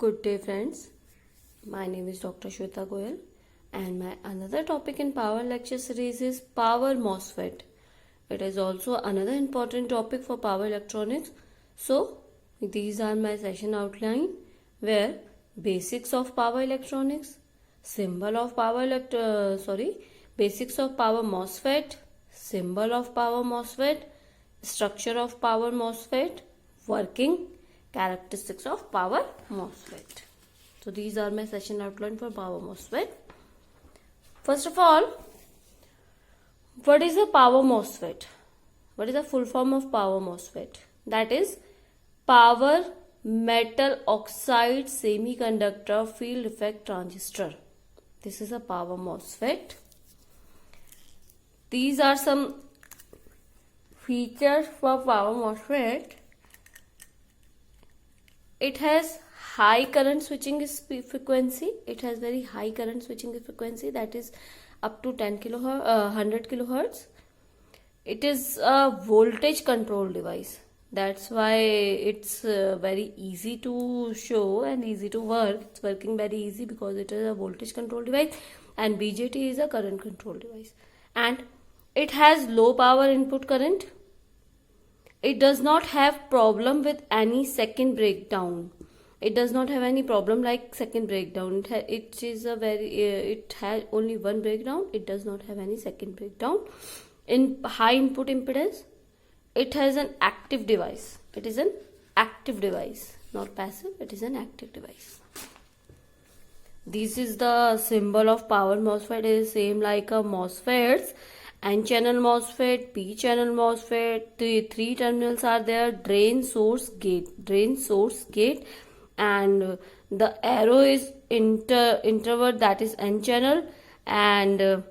Good day, friends. My name is Dr. Shweta Goyal, and my another topic in Power Lecture Series is Power MOSFET. It is also another important topic for power electronics. So, these are my session outline where basics of power electronics, basics of power MOSFET, symbol of power MOSFET, structure of power MOSFET, working, characteristics of power MOSFET. So these are my session outline for power MOSFET. First of all, what is a power MOSFET? What is the full form of power MOSFET? That is power metal oxide semiconductor field effect transistor. This is a power MOSFET. These are some features for power MOSFET. It has high current switching frequency. It has very high current switching frequency, that is up to 100 kilohertz. It is a voltage control device. That's why it's very easy to show and easy to work. It's working very easy because it is a voltage control device, and BJT is a current control device. And it has low power input current. It does not have problem with any second breakdown. It does not have any problem like second breakdown. It has only one breakdown. It does not have any second breakdown. In high input impedance, it has an active device. It is an active device, not passive. It is an active device. This is the symbol of power MOSFET. It is same like a MOSFETs. N-channel MOSFET, P-channel MOSFET, the three terminals are there, drain, source, gate, and the arrow is introvert, that is N-channel, and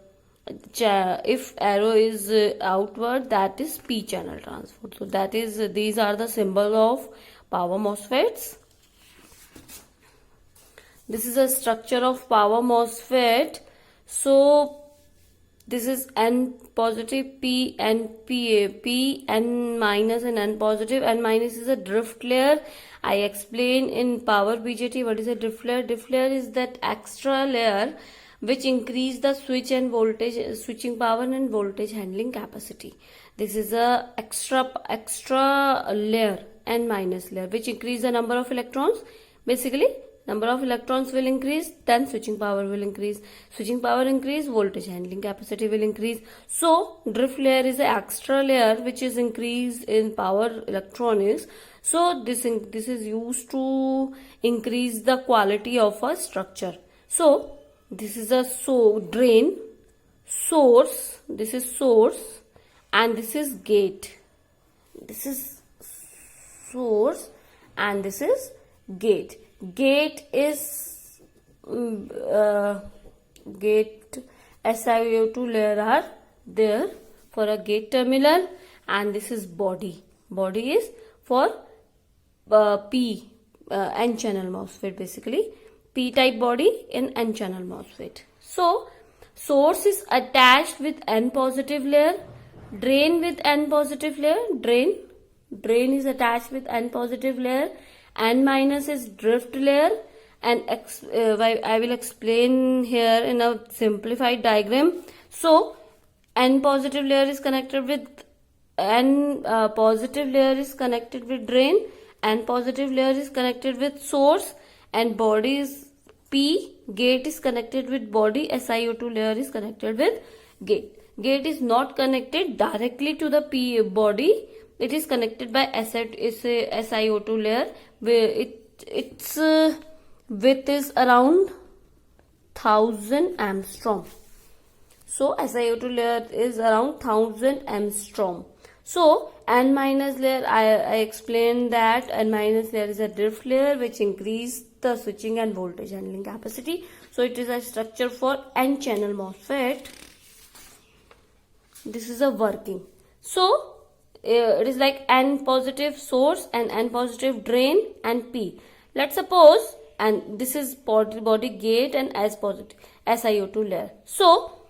if arrow is outward, that is P-channel transfer. So these are the symbol of power MOSFETs. This is a structure of power MOSFET. So this is N positive, P and P, N minus and N positive. N minus is a drift layer. I explain in power BJT what is a drift layer. Drift layer is that extra layer which increase the switching power and voltage handling capacity. This is a extra layer, N minus layer, which increase the number of electrons. Basically, number of electrons will increase, then switching power will increase. Switching power increase, voltage handling capacity will increase. So drift layer is an extra layer which is increased in power electronics. So this is used to increase the quality of a structure. So this is a drain, source, this is source, and this is gate. This is source and this is gate. Gate is gate SiO2 layer are there for a gate terminal, and this is body. Body is for N-channel MOSFET, basically P-type body in N-channel MOSFET. So source is attached with N positive layer, drain with N positive layer, drain is attached with N positive layer, N minus is drift layer, and I will explain here in a simplified diagram. So N positive layer is connected with N positive layer is connected with drain, N positive layer is connected with source, and body is P, gate is connected with body, SiO2 layer is connected with gate. Gate is not connected directly to the P body. It is connected by SiO2 layer, where its width is around 1000 angstrom. So SiO2 layer is around 1000 angstrom. So N minus layer, I explained that N minus layer is a drift layer which increase the switching and voltage handling capacity. So it is a structure for N-channel MOSFET. This is a working. So it is like N positive source and N positive drain and P. Let's suppose, and this is body gate and S positive SiO2 layer. So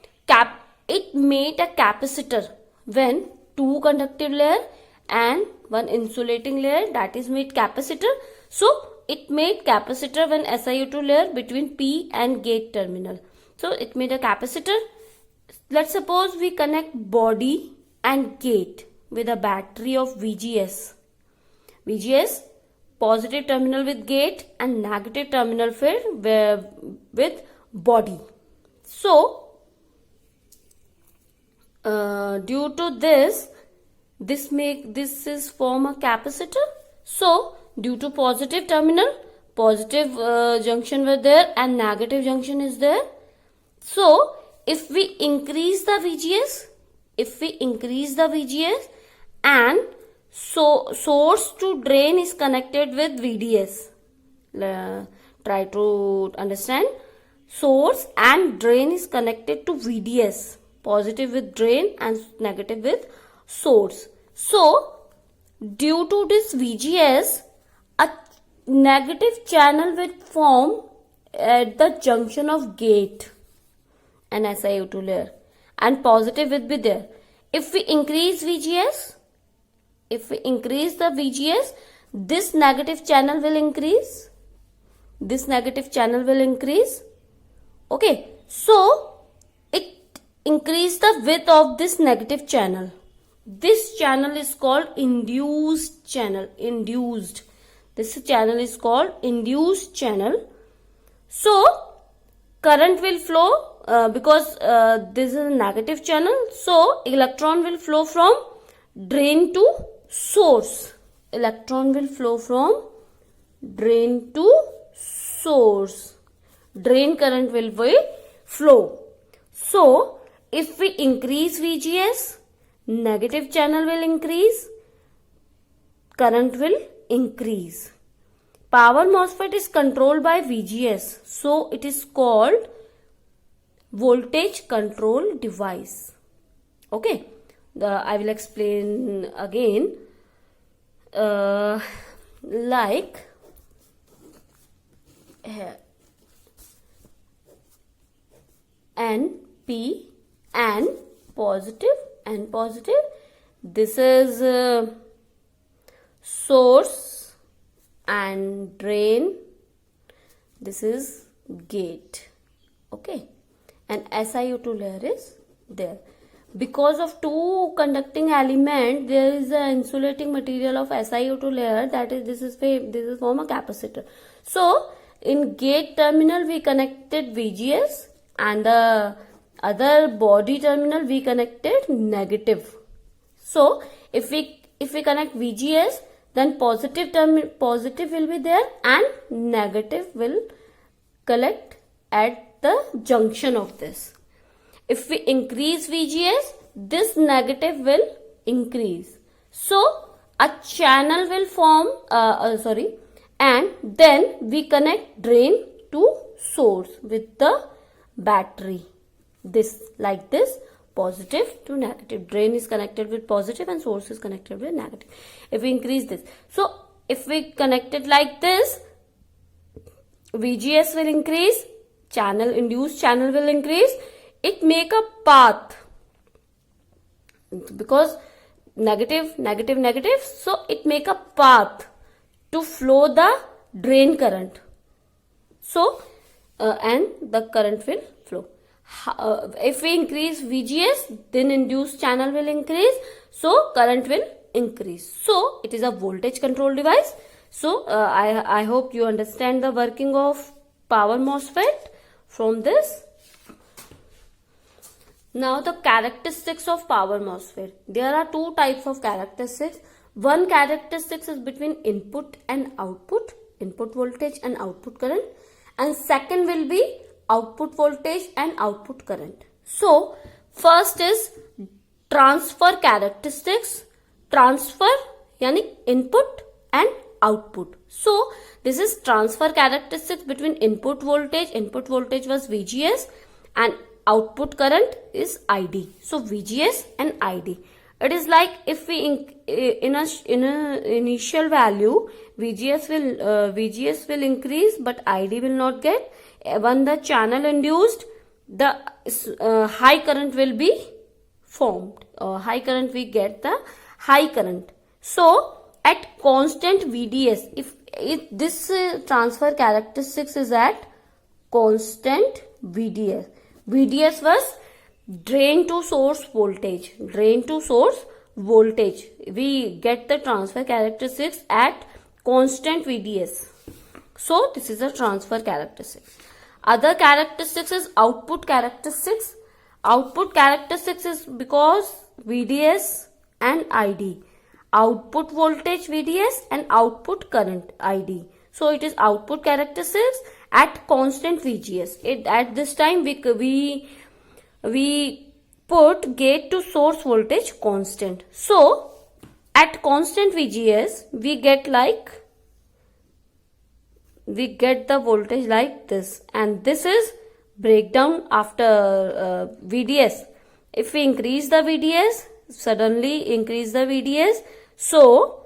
it made a capacitor when two conductive layer and one insulating layer, that is made capacitor. So it made capacitor when SiO2 layer between P and gate terminal. So it made a capacitor. Let's suppose we connect body and gate with a battery of VGS. VGS, positive terminal with gate and negative terminal filled with body. So due to this is form a capacitor. So due to positive terminal, positive junction were there and negative junction is there. So if we increase the VGS, and so source to drain is connected with VDS. Try to understand. Source and drain is connected to VDS. Positive with drain and negative with source. So due to this VGS, a negative channel will form at the junction of gate and SiO2 layer, and positive will be there. If we increase VGS, this negative channel will increase. Okay, so it increase the width of this negative channel. This channel is called induced channel. This channel is called induced channel. So current will flow because this is a negative channel. So electron will flow from drain to source. Drain current will flow. So if we increase VGS, negative channel will increase, current will increase. Power MOSFET is controlled by VGS. So it is called voltage control device. Okay, I will explain again. Like N, P, and positive. This is source and drain. This is gate. Okay, and SiO2 layer is there. Because of two conducting element, there is an insulating material of SiO2 layer, that is this is form a capacitor. So in gate terminal we connected VGS, and the other body terminal we connected negative. So if we connect VGS, then positive will be there and negative will collect at the junction of this. If we increase VGS, this negative will increase. So a channel will form, and then we connect drain to source with the battery. This, like this, positive to negative. Drain is connected with positive and source is connected with negative. If we increase this, so if we connect it like this, VGS will increase, induced channel will increase. It make a path because negative, so it make a path to flow the drain current. So and the current will flow. If we increase VGS, then induced channel will increase, so current will increase. So it is a voltage control device. So I hope you understand the working of power MOSFET from this. Now the characteristics of power MOSFET. There are two types of characteristics. One characteristic is between input and output, input voltage and output current, and second will be output voltage and output current. So first is transfer characteristics. Transfer yani input and output. So this is transfer characteristics between input voltage was VGS, and output current is ID. So VGS and ID. It is like if we in a initial value VGS will increase but ID will not get. When the channel induced, the high current will be formed. High current, we get the high current. So at constant VDS, if this transfer characteristics is at constant VDS. VDS was drain to source voltage. Drain to source voltage. We get the transfer characteristics at constant VDS. So this is a transfer characteristic. Other characteristics is output characteristics. Output characteristics is because VDS and ID. Output voltage VDS and output current ID. So it is output characteristics at constant VGS. At this time we put gate to source voltage constant. So at constant VGS we get the voltage like this, and this is breakdown after VDS. If we increase the VDS, suddenly increase the VDS, so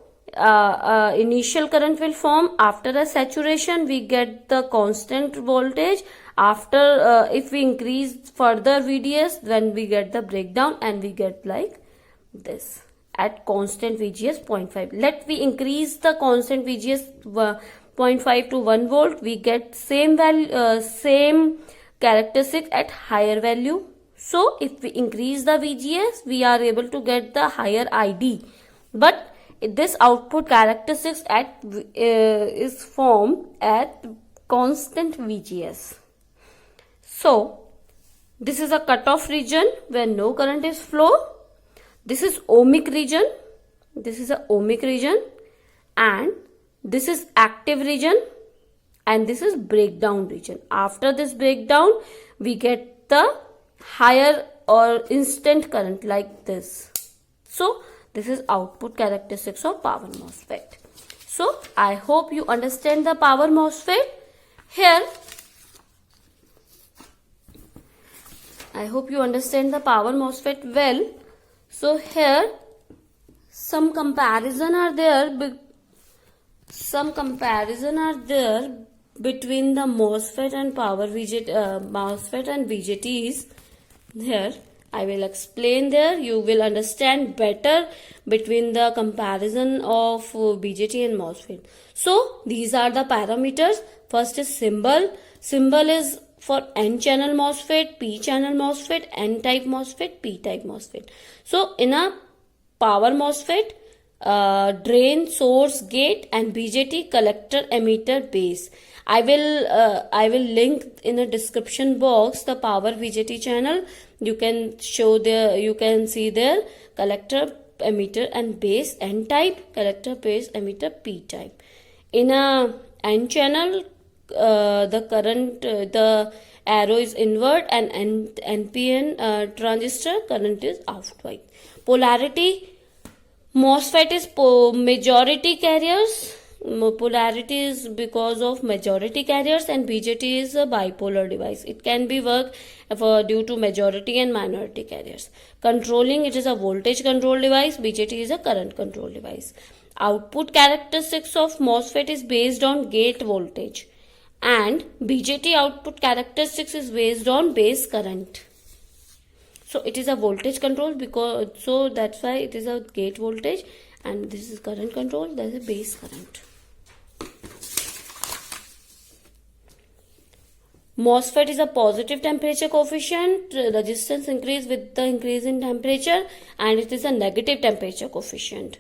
initial current will form. After a saturation we get the constant voltage. After if we increase further VDS, then we get the breakdown and we get like this at constant VGS 0.5. Let we increase the constant VGS 0.5 to 1 volt, we get same value, same characteristics at higher value. So if we increase the VGS, we are able to get the higher ID. But this output characteristics at is formed at constant VGS. So this is a cutoff region where no current is flow. This is ohmic region. This is a ohmic region, and this is active region, and this is breakdown region. After this breakdown we get the higher or instant current like this. So this is output characteristics of power MOSFET. So I hope you understand the power MOSFET. Here I hope you understand the power MOSFET well. So here some comparison are there between the MOSFET and power MOSFET and BJTs. Here I will explain there. You will understand better between the comparison of BJT and MOSFET. So these are the parameters. First is symbol. Symbol is for N channel MOSFET, P channel MOSFET, N type MOSFET, P type MOSFET. So in a power MOSFET, drain, source, gate, and BJT, collector, emitter, base. I will link in the description box the power BJT channel. You can see there collector, emitter, and base N type, collector, base, emitter, P type. In a N channel, the current, the arrow is inward, and NPN transistor current is outward. Polarity, MOSFET is majority carriers. Polarity is because of majority carriers, and BJT is a bipolar device. It can be worked due to majority and minority carriers. Controlling, it is a voltage control device. BJT is a current control device. Output characteristics of MOSFET is based on gate voltage, and BJT output characteristics is based on base current. So it is a voltage control, so that's why it is a gate voltage, and this is current control, there is a base current. MOSFET is a positive temperature coefficient. Resistance increase with the increase in temperature, and it is a negative temperature coefficient.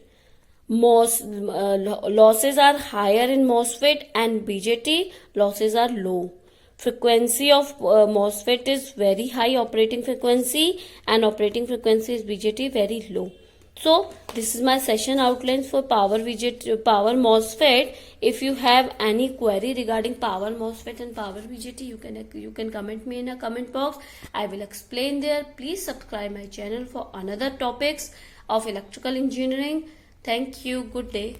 Losses are higher in MOSFET, and BJT losses are low. Frequency of MOSFET is very high operating frequency, and operating frequency is BJT very low. So this is my session outlines for power MOSFET. If you have any query regarding power MOSFET and power BJT, you can comment me in a comment box. I will explain there. Please subscribe my channel for another topics of electrical engineering. Thank you. Good day.